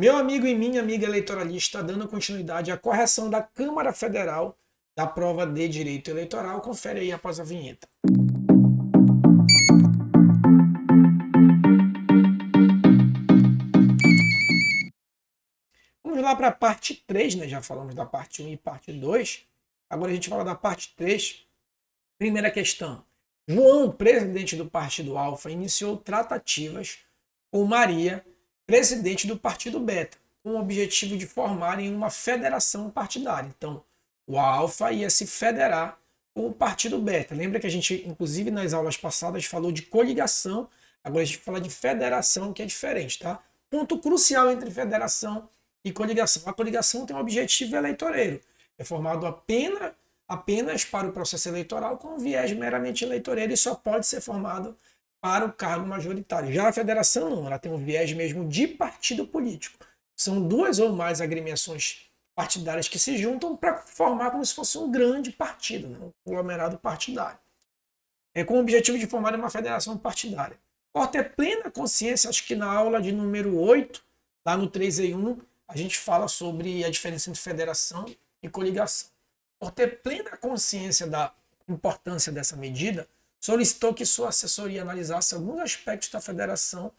Meu amigo e minha amiga eleitoralista, dando continuidade à correção da Câmara Federal da prova de Direito Eleitoral. Confere aí após a vinheta. Vamos lá para a parte 3, né? Já falamos da parte 1 e parte 2. Agora a gente fala da parte 3. Primeira questão. João, presidente do Partido Alfa, iniciou tratativas com Maria, presidente do Partido Beta, com o objetivo de formarem uma federação partidária. Então, o Alfa ia se federar com o Partido Beta. Lembra que a gente, inclusive nas aulas passadas, falou de coligação, agora a gente fala de federação, que é diferente, tá? Ponto crucial entre federação e coligação. A coligação tem um objetivo eleitoreiro. É formado apenas para o processo eleitoral com um viés meramente eleitoreiro e só pode ser formado para o cargo majoritário. Já a federação não, ela tem um viés mesmo de partido político. São duas ou mais agremiações partidárias que se juntam para formar como se fosse um grande partido, né? Um conglomerado partidário. É com o objetivo de formar uma federação partidária. Por ter plena consciência, acho que na aula de número 8, lá no 3 e 1, a gente fala sobre a diferença entre federação e coligação. Por ter plena consciência da importância dessa medida, solicitou que sua assessoria analisasse alguns aspectos da federação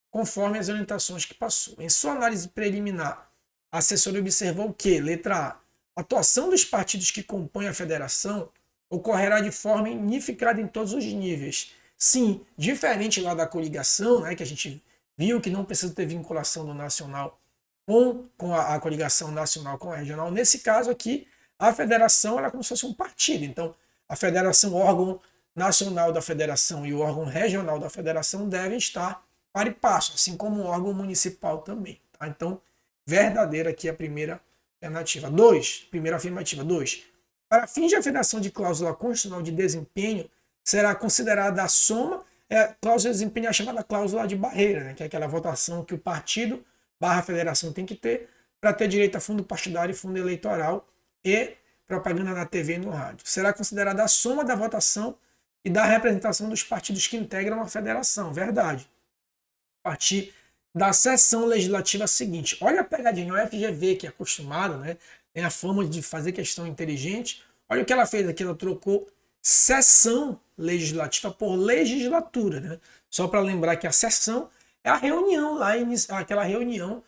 conforme as orientações que passou. Em sua análise preliminar, a assessoria observou que, letra A, a atuação dos partidos que compõem a federação ocorrerá de forma unificada em todos os níveis. Sim, diferente lá da coligação, né, que a gente viu que não precisa ter vinculação do nacional com a coligação nacional com a regional. Nesse caso aqui, a federação era como se fosse um partido. Então, a federação, o órgão nacional da federação e o órgão regional da federação devem estar par e passo, assim como o órgão municipal também. Tá? Então, verdadeira aqui a primeira alternativa. Primeira afirmativa. 2. Para fins de afirmação de cláusula constitucional de desempenho, será considerada a soma, cláusula de desempenho é chamada cláusula de barreira, né? Que é aquela votação que o partido / federação tem que ter para ter direito a fundo partidário e fundo eleitoral e propaganda na TV e no rádio. Será considerada a soma da votação e da representação dos partidos que integram a federação. Verdade. A partir da sessão legislativa seguinte. Olha a pegadinha, o FGV, que é acostumado, né, tem a fama de fazer questão inteligente. Olha o que ela fez aqui, ela trocou sessão legislativa por legislatura. Né? Só para lembrar que a sessão é a reunião lá, aquela reunião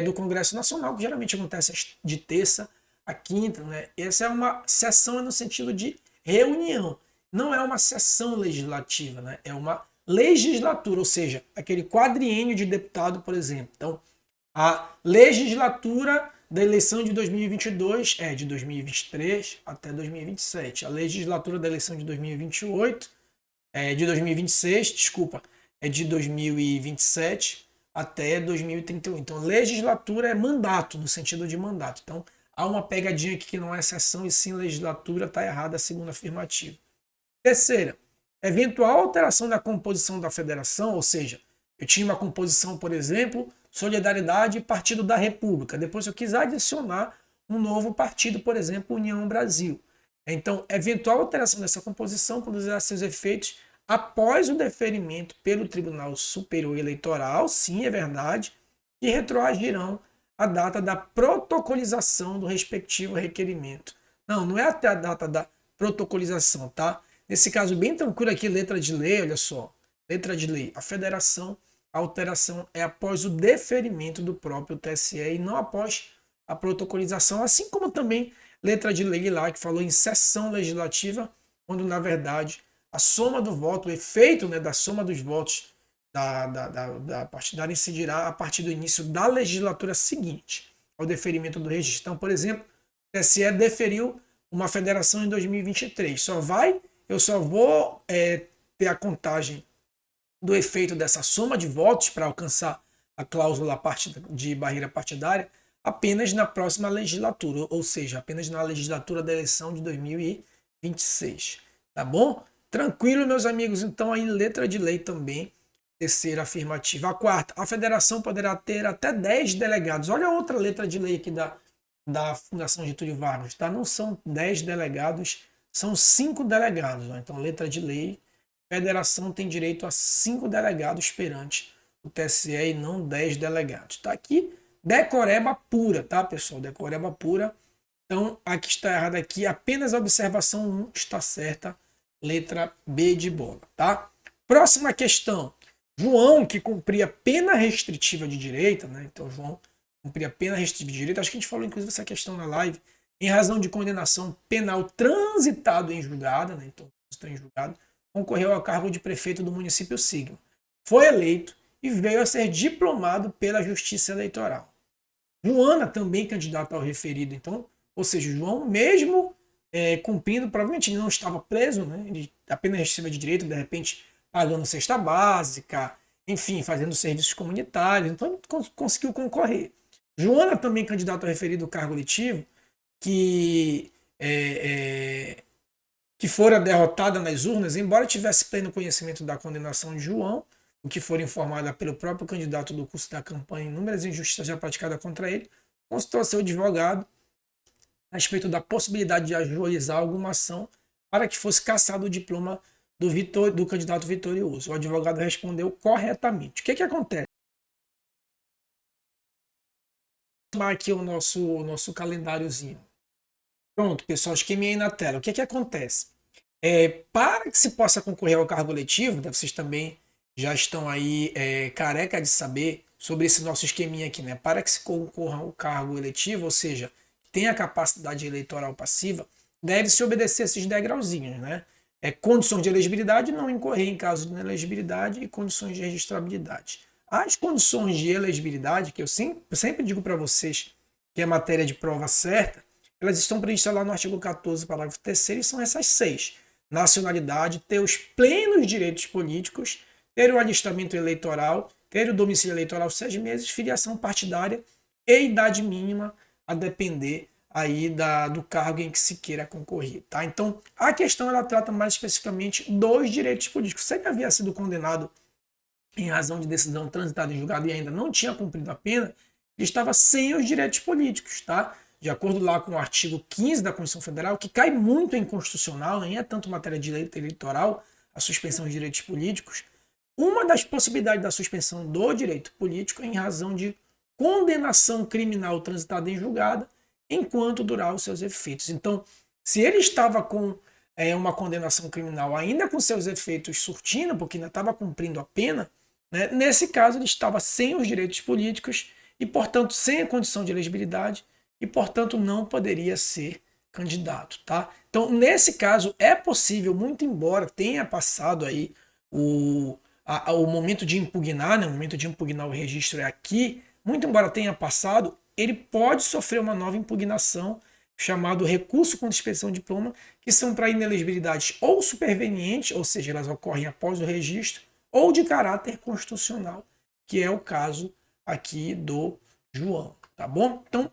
do Congresso Nacional, que geralmente acontece de terça a quinta. Né? Essa é uma sessão no sentido de reunião. Não é uma sessão legislativa, né? É uma legislatura, ou seja, aquele quadriênio de deputado, por exemplo. Então, a legislatura da eleição de 2022 é de 2023 até 2027. A legislatura da eleição de 2028 de 2026, desculpa, é de 2027 até 2031. Então, legislatura é mandato, no sentido de mandato. Então, há uma pegadinha aqui que não é sessão e sim legislatura, está errada a segunda afirmativa. Terceira, eventual alteração da composição da federação, ou seja, eu tinha uma composição, por exemplo, Solidariedade e Partido da República. Depois eu quis adicionar um novo partido, por exemplo, União Brasil. Então, eventual alteração dessa composição produzirá seus efeitos após o deferimento pelo Tribunal Superior Eleitoral, sim, é verdade, e retroagirão a data da protocolização do respectivo requerimento. Não é até a data da protocolização, tá? Nesse caso, bem tranquilo aqui, letra de lei, olha só. Letra de lei. A federação, a alteração é após o deferimento do próprio TSE e não após a protocolização, assim como também letra de lei lá, que falou em sessão legislativa, quando, na verdade, a soma do voto, o efeito, né, da soma dos votos da partidária incidirá a partir do início da legislatura seguinte, ao deferimento do registro. Então, por exemplo, o TSE deferiu uma federação em 2023. Eu só vou ter a contagem do efeito dessa soma de votos para alcançar a cláusula de barreira partidária apenas na próxima legislatura, ou seja, apenas na legislatura da eleição de 2026. Tá bom? Tranquilo, meus amigos? Então, aí, letra de lei também, terceira afirmativa. A quarta, a federação poderá ter até 10 delegados. Olha a outra letra de lei aqui da Fundação Getúlio Vargas, tá? Não são 10 delegados, são 5 delegados. Ó. Então, letra de lei, federação tem direito a 5 delegados perante o TSE e não 10 delegados. Tá aqui, Decoreba pura, tá, pessoal? Decoreba pura. Então, aqui está errado aqui. Apenas a observação 1 está certa. Letra B de bola, tá? Próxima questão. João, que cumpria pena restritiva de direita, né? Então, João cumpria pena restritiva de direita. Acho que a gente falou, inclusive, essa questão na live. Em razão de condenação penal transitado em julgada, né? Então, em julgado, concorreu ao cargo de prefeito do município Sigma. Foi eleito e veio a ser diplomado pela Justiça Eleitoral. Joana, também candidata ao referido, então, ou seja, João, mesmo cumprindo, provavelmente ele não estava preso, né? Ele apenas recebia de direito, de repente pagando cesta básica, enfim, fazendo serviços comunitários, então ele conseguiu concorrer. Joana, também candidata ao referido ao cargo eletivo, que fora derrotada nas urnas, embora tivesse pleno conhecimento da condenação de João, o que for informada pelo próprio candidato do curso da campanha, inúmeras injustiças já praticadas contra ele, consultou seu advogado a respeito da possibilidade de ajuizar alguma ação para que fosse cassado o diploma do candidato vitorioso. O advogado respondeu corretamente. O que acontece? Vou chamar aqui o nosso calendáriozinho. Pronto, pessoal, esquemei aí na tela. O que acontece? Para que se possa concorrer ao cargo eletivo, né, vocês também já estão aí careca de saber sobre esse nosso esqueminha aqui, né? Para que se concorra ao cargo eletivo, ou seja, tenha capacidade eleitoral passiva, deve-se obedecer esses degrauzinhos, né? Condições de elegibilidade, não incorrer em caso de inelegibilidade, e condições de registrabilidade. As condições de elegibilidade, que eu sempre digo para vocês que é matéria de prova certa, elas estão previstas lá no artigo 14, parágrafo 3º, e são essas 6. Nacionalidade, ter os plenos direitos políticos, ter o alistamento eleitoral, ter o domicílio eleitoral 6 meses, filiação partidária e idade mínima a depender aí do cargo em que se queira concorrer, tá? Então, a questão ela trata mais especificamente dos direitos políticos. Se ele havia sido condenado em razão de decisão transitada em julgado e ainda não tinha cumprido a pena, ele estava sem os direitos políticos, tá? De acordo lá com o artigo 15 da Constituição Federal, que cai muito em constitucional, nem é tanto matéria de direito eleitoral, a suspensão de direitos políticos. Uma das possibilidades da suspensão do direito político é em razão de condenação criminal transitada em julgada, enquanto durar os seus efeitos. Então, se ele estava com uma condenação criminal ainda com seus efeitos surtindo, porque ainda estava cumprindo a pena, né, nesse caso ele estava sem os direitos políticos e, portanto, sem a condição de elegibilidade e, portanto, não poderia ser candidato, tá? Então, nesse caso, é possível, muito embora tenha passado aí o momento de impugnar, né, o momento de impugnar o registro é aqui, muito embora tenha passado, ele pode sofrer uma nova impugnação, chamado recurso contra expedição de diploma, que são para inelegibilidades ou supervenientes, ou seja, elas ocorrem após o registro, ou de caráter constitucional, que é o caso aqui do João, tá bom? Então,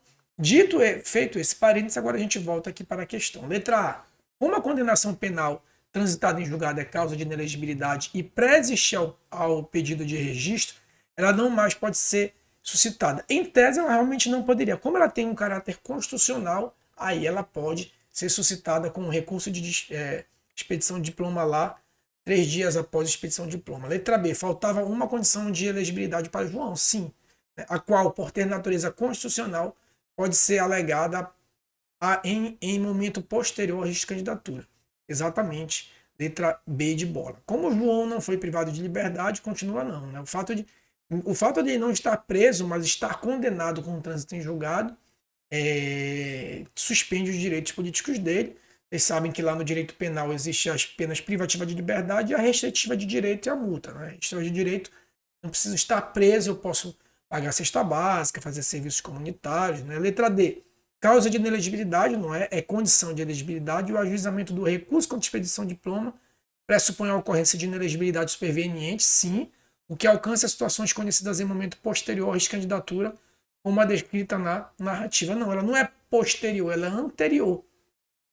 feito esse parênteses, agora a gente volta aqui para a questão. Letra A. Como a condenação penal transitada em julgado é causa de inelegibilidade e pré-existir ao pedido de registro, ela não mais pode ser suscitada. Em tese, ela realmente não poderia. Como ela tem um caráter constitucional, aí ela pode ser suscitada com um recurso de expedição de diploma lá, 3 dias após a expedição de diploma. Letra B. Faltava uma condição de elegibilidade para João, sim, a qual, por ter natureza constitucional, pode ser alegada em momento posterior à registro de candidatura. Exatamente, letra B de bola. Como João não foi privado de liberdade, continua não, né? O fato de ele não estar preso, mas estar condenado com um trânsito em julgado, suspende os direitos políticos dele. Vocês sabem que lá no direito penal existe as penas privativas de liberdade e a restritiva de direito e a multa, né? A restritiva de direito, não preciso estar preso, eu posso pagar cesta básica, fazer serviços comunitários, né? Letra D. Causa de inelegibilidade, não é? É condição de elegibilidade. O ajuizamento do recurso contra expedição de diploma pressupõe a ocorrência de inelegibilidade superveniente, sim, o que alcança situações conhecidas em momento posterior à candidatura, como a descrita na narrativa. Não, ela não é posterior, ela é anterior,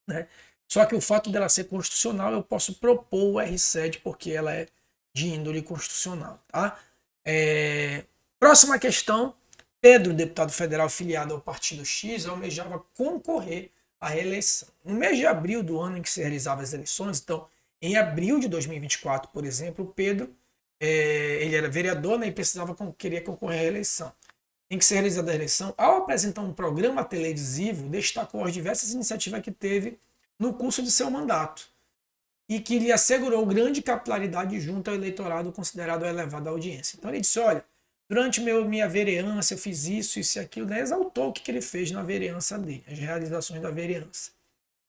né? Só que o fato dela ser constitucional, eu posso propor o R7 porque ela é de índole constitucional, tá? Próxima questão. Pedro, deputado federal filiado ao Partido X, almejava concorrer à reeleição. No mês de abril do ano em que se realizavam as eleições, então, em abril de 2024, por exemplo, Pedro, ele era vereador, né, e queria concorrer à reeleição. em que se realizada a eleição, ao apresentar um programa televisivo, destacou as diversas iniciativas que teve no curso de seu mandato e que lhe assegurou grande capilaridade junto ao eleitorado considerado elevada audiência. Então ele disse, olha, durante minha vereança eu fiz isso e aquilo, né? Exaltou o que ele fez na vereança dele, as realizações da vereança.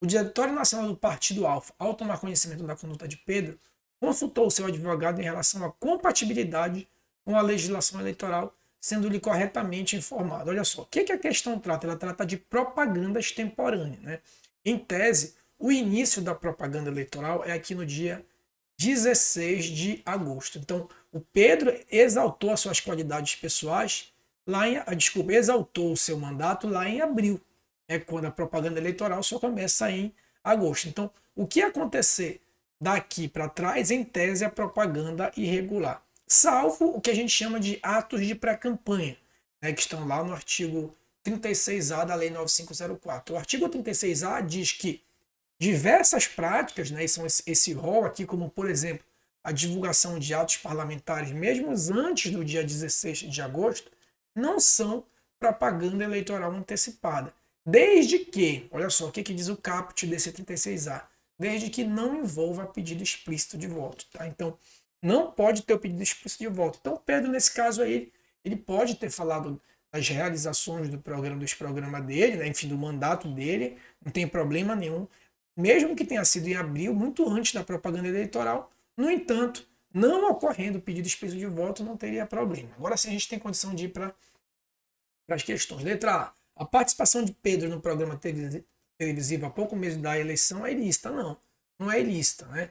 O Diretório Nacional do Partido Alfa, ao tomar conhecimento da conduta de Pedro, consultou o seu advogado em relação à compatibilidade com a legislação eleitoral, sendo-lhe corretamente informado. Olha só, o que a questão trata? Ela trata de propaganda extemporânea, né? Em tese, o início da propaganda eleitoral é aqui no dia 16 de agosto. Então, o Pedro exaltou as suas qualidades pessoais exaltou o seu mandato lá em abril. É quando a propaganda eleitoral só começa em agosto. Então, o que acontecer daqui para trás, em tese, é propaganda irregular. Salvo o que a gente chama de atos de pré-campanha, né, que estão lá no artigo 36A da Lei 9504. O artigo 36A diz que diversas práticas, né, são esse rol aqui, como por exemplo, a divulgação de atos parlamentares, mesmo antes do dia 16 de agosto, não são propaganda eleitoral antecipada. Desde que, olha só, o que diz o caput desse 36A? Desde que não envolva pedido explícito de voto. Tá? Então, não pode ter o pedido explícito de voto. Então, Pedro, nesse caso aí, ele pode ter falado das realizações dos programas dele, né? Enfim, do mandato dele, não tem problema nenhum. Mesmo que tenha sido em abril, muito antes da propaganda eleitoral, no entanto, não ocorrendo o pedido explícito de voto, não teria problema. Agora sim a gente tem condição de ir para as questões. Letra A participação de Pedro no programa televisivo há pouco mês da eleição é ilícita? Não é ilícita, né?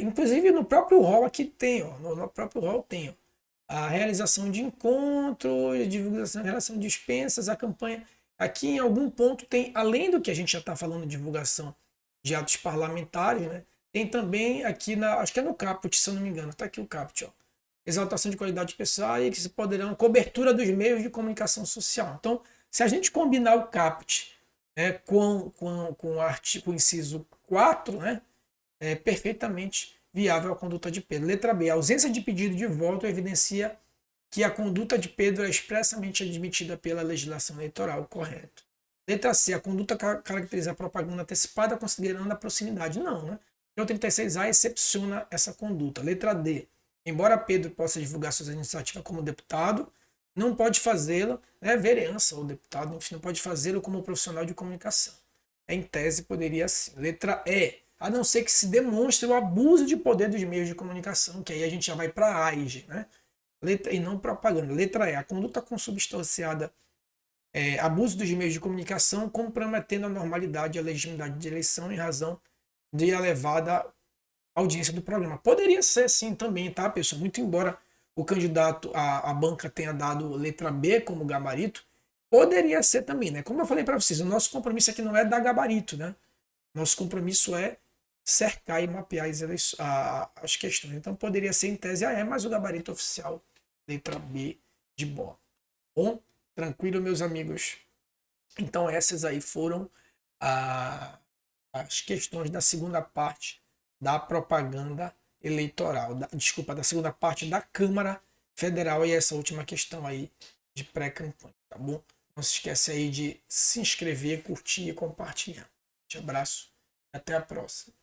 Inclusive no próprio rol aqui tem, ó, no próprio rol tem, ó, a realização de encontros, a divulgação, a relação de dispensas, a campanha. Aqui em algum ponto tem, além do que a gente já está falando, divulgação de atos parlamentares, né? Tem também aqui, acho que é no caput, se eu não me engano, está aqui o caput, ó. Exaltação de qualidade pessoal e que se poderão, cobertura dos meios de comunicação social. Então, se a gente combinar o caput, né, com o artigo, o inciso 4, né, é perfeitamente viável a conduta de Pedro. Letra B. A ausência de pedido de voto evidencia que a conduta de Pedro é expressamente admitida pela legislação eleitoral. Correto. Letra C. A conduta caracteriza a propaganda antecipada considerando a proximidade. Não, né? O 36A excepciona essa conduta. Letra D. Embora Pedro possa divulgar suas iniciativas como deputado, não pode fazê-lo, né, vereança ou deputado, enfim, não pode fazê-lo como profissional de comunicação. Em tese, poderia sim. Letra E. A não ser que se demonstre o abuso de poder dos meios de comunicação, que aí a gente já vai para a AIGE, né? E não propaganda. Letra E. A conduta consubstanciada abuso dos meios de comunicação, comprometendo a normalidade e a legitimidade de eleição em razão de elevada audiência do programa. Poderia ser sim também, tá, pessoal? Muito embora o candidato, a banca tenha dado letra B como gabarito, poderia ser também, né? Como eu falei para vocês, o nosso compromisso aqui não é dar gabarito, né? Nosso compromisso é cercar e mapear as questões. Então poderia ser em tese A, mas o gabarito oficial, letra B de bola. Bom, tranquilo, meus amigos. Então essas aí foram as questões da segunda parte da propaganda eleitoral, da segunda parte da Câmara Federal e essa última questão aí de pré-campanha, tá bom? Não se esquece aí de se inscrever, curtir e compartilhar. Um abraço e até a próxima.